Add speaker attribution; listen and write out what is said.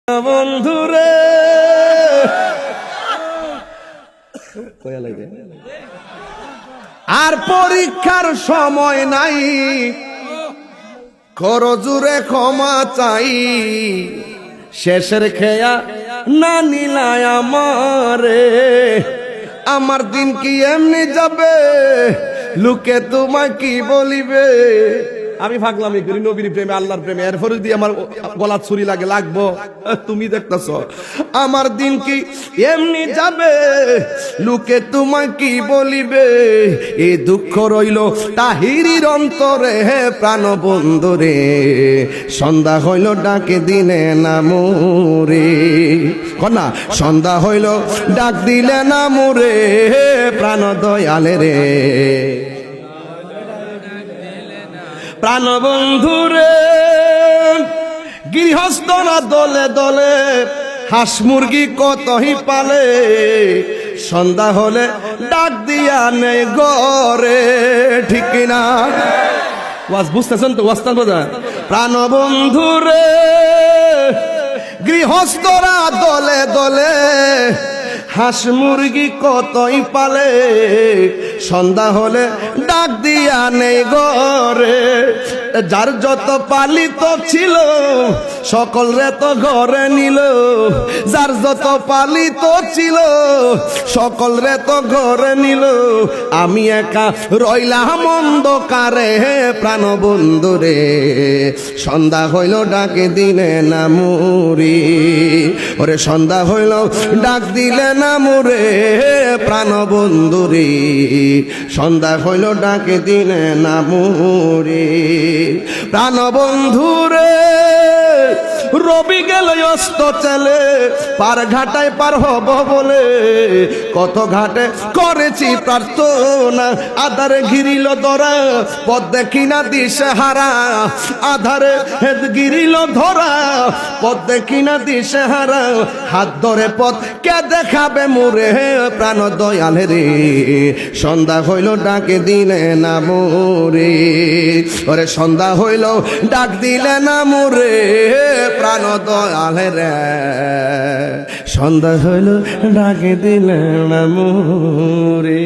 Speaker 1: বন্ধুরে আর পরীক্ষার সময় নাই, করজুরে ক্ষমা চাই। শেষের খেয়া না নিলায় আমারে, আমার দিন কি এমনি যাবে, লোকে তোমায় কি বলিবে। আমি ভাগলামি করি নবীর প্রেমে আল্লাহর প্রেমে, এরপরে যদি আমার গলা ছুরি লাগে লাগবো। তুমি দেখতেছ আমার দিন কি এমনি যাবে, লোকে তোমায় কি বলিবে। এই দুঃখ রইল তাহিরির অন্তরে, হে প্রাণ বন্ধুরে সন্ধ্যা হইল ডাকে দিনে না মোরে। কন্যা সন্ধ্যা হইল ডাক দিলে না মোরে, প্রাণ দয়ালে রে প্রাণ বন্ধুরে। গৃহস্থরা দলে দলে হাঁস মুরগি কতই পালে, সন্ধ্যা হলে ডাক দিয়া নেই ঘরে, ঠিক কিনা ওয়াজ বুঝতেছেন তো? ওয়াজটা বোঝা প্রাণ বন্ধুরে। গৃহস্থরা দলে দলে হাঁস মুরগি কতই পালে, সন্ধ্যা হলে ডাক দিয়া নেই ঘরে। যার যত পালিত ছিল সকল রে তো ঘরে নিল, যার যত পালিত ছিল সকল রে তো ঘরে নিল। আমি একা রইলাম অন্ধকারে, প্রাণ বন্ধুরে সন্ধ্যা হইল ডাকে দিলে না মুরি। ওরে সন্ধ্যা হইল ডাক দিলে না মুরে, প্রাণ বন্ধুরে সন্ধ্যা হইল ডাকে দিলে না মুরি। প্রাণ বন্ধুরে রবি গেল অস্ত চলে, পার ঘাটায় পার হব বলে কত ঘাটে করেছি প্রার্থনা। আধারে ঘিরিল ধরা পথ দেখি না দিশে হারা, আধারে গিরিল ধরা পথ দেখি না দিশে হারা। হাত ধরে পথ কে দেখাবে মোরে, প্রাণ দয়ালে রে সন্ধ্যা হইল ডাকে দিলে না মোরে। ওরে সন্ধ্যা হইল ডাক দিলে না মোরে, প্রাণ দয়ালে রে সন্ধ্যা হইল ডাকে দিলে না মোরে।